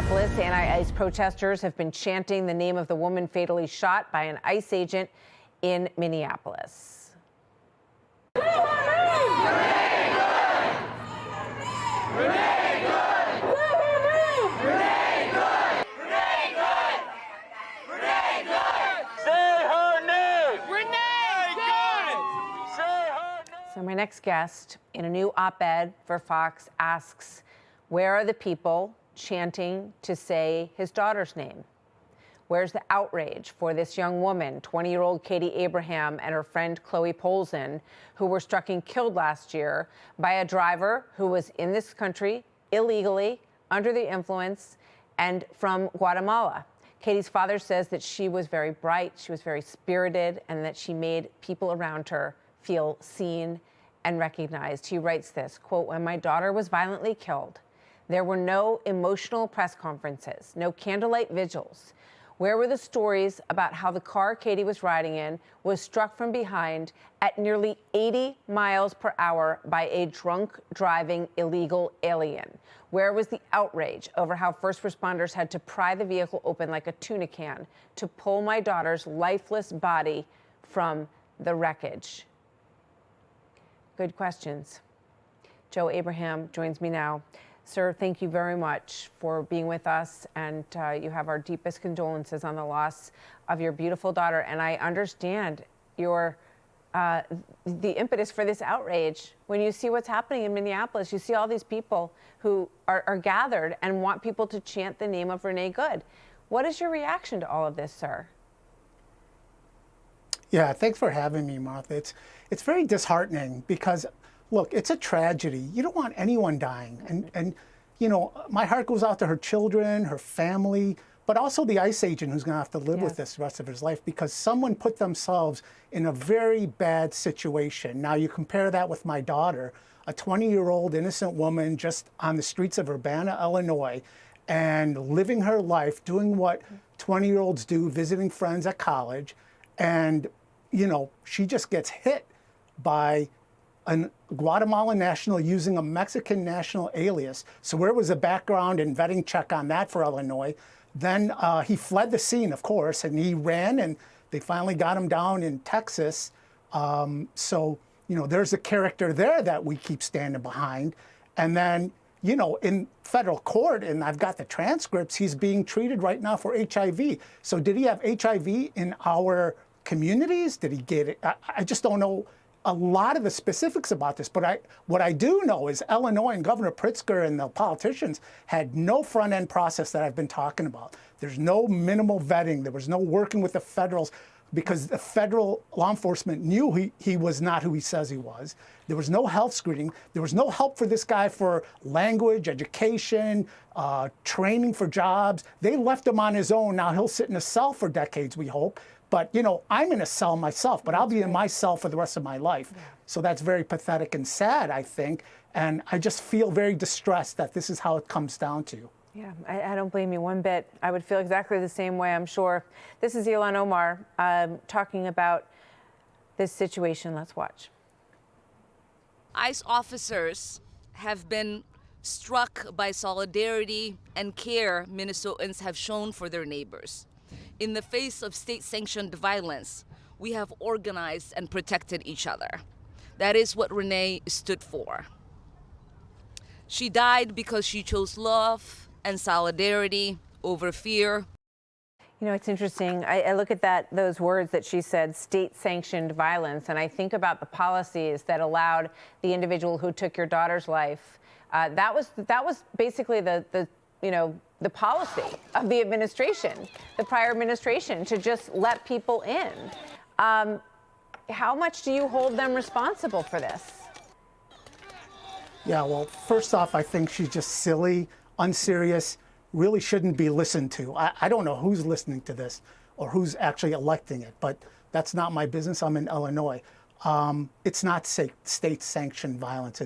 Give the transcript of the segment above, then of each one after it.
Minneapolis, anti-ICE protesters have been chanting the name of the woman fatally shot by an ICE agent in Minneapolis. So my next guest, in a new op-ed for Fox, asks, where are the people chanting to say his daughter's name? Where's the outrage for this young woman, 20-year-old Katie Abraham, and her friend Chloe Polzin, who were struck and killed last year by a driver who was in this country illegally, under the influence, and from Guatemala? Katie's father says that she was very bright, she was very spirited, and that she made people around her feel seen and recognized. He writes this, quote, when my daughter was violently killed, there were no emotional press conferences, no candlelight vigils. Where were the stories about how the car Katie was riding in was struck from behind at nearly 80 miles per hour by a drunk driving illegal alien? Where was the outrage over how first responders had to pry the vehicle open like a tuna can to pull my daughter's lifeless body from the wreckage? Good questions. Joe Abraham joins me now. Sir, thank you very much for being with us, and you have our deepest condolences on the loss of your beautiful daughter. And I understand your the impetus for this outrage. When you see what's happening in Minneapolis, you see all these people who are gathered and want people to chant the name of Renee Good. What is your reaction to all of this, sir? Yeah, thanks for having me, Martha. It's very disheartening because, look, it's a tragedy. You don't want anyone dying. And you know, my heart goes out to her children, her family, but also the ICE agent who's going to have to live with this the rest of his life because someone put themselves in a very bad situation. Now, you compare that with my daughter, a 20-year-old innocent woman just on the streets of Urbana, Illinois, and living her life, doing what 20-year-olds do, visiting friends at college. And, you know, she just gets hit by a Guatemalan national using a Mexican national alias. So where was the background and vetting check on that for Illinois? Then he fled the scene, of course, and he ran, and they finally got him down in Texas. So, you know, there's a character there that we keep standing behind. And then, you know, in federal court, and I've got the transcripts, he's being treated right now for HIV. So did he have HIV in our communities? Did he get it? I just don't know a lot of the specifics about this, but what I do know is Illinois and Governor Pritzker and the politicians had no front-end process that I've been talking about. There's no minimal vetting. There was no working with the federals because the federal law enforcement knew he was not who he says he was. There was no health screening. There was no help for this guy for language, education, training for jobs. They left him on his own. Now he'll sit in a cell for decades, we hope. But, you know, I'm in a cell myself, but I'll be in my cell for the rest of my life. Yeah. So that's very pathetic and sad, I think. And I just feel very distressed that this is how it comes down to. Yeah, I don't blame you one bit. I would feel exactly the same way, I'm sure. This is Ilhan Omar talking about this situation. Let's watch. ICE officers have been struck by solidarity and care Minnesotans have shown for their neighbors. In the face of state-sanctioned violence, we have organized and protected each other. That is what Renee stood for. She died because she chose love and solidarity over fear. You know, it's interesting. I look at those words that she said, state-sanctioned violence, and I think about the policies that allowed the individual who took your daughter's life. That was basically the policy of the administration, the prior administration, to just let people in. How much do you hold them responsible for this? Yeah, well, first off, I think she's just silly, unserious, really shouldn't be listened to. I don't know who's listening to this or who's actually electing it, but that's not my business. I'm in Illinois. It's not state-sanctioned violence.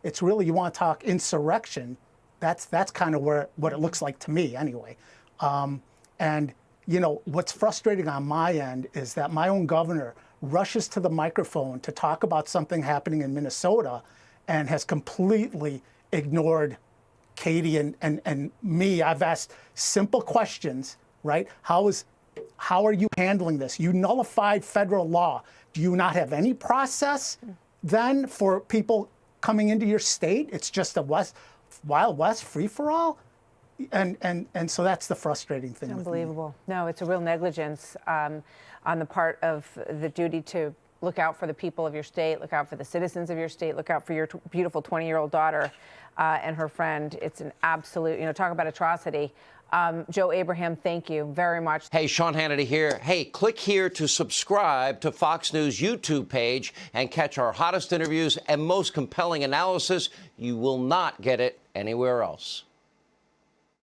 It's really, you want to talk insurrection, that's kind of what it looks like to me anyway. And, you know, what's frustrating on my end is that my own governor rushes to the microphone to talk about something happening in Minnesota and has completely ignored Katie and me, I've asked simple questions, right? How are you handling this? You nullified federal law. Do you not have any process then for people coming into your state? It's just a Wild West free-for-all? And so that's the frustrating thing. Unbelievable. No, it's a real negligence on the part of the duty to look out for the people of your state, look out for the citizens of your state, look out for your beautiful 20-year-old daughter and her friend. It's an absolute, talk about atrocity. Joe Abraham, thank you very much. Hey, Sean Hannity here. Hey, click here to subscribe to Fox News YouTube page and catch our hottest interviews and most compelling analysis. You will not get it anywhere else.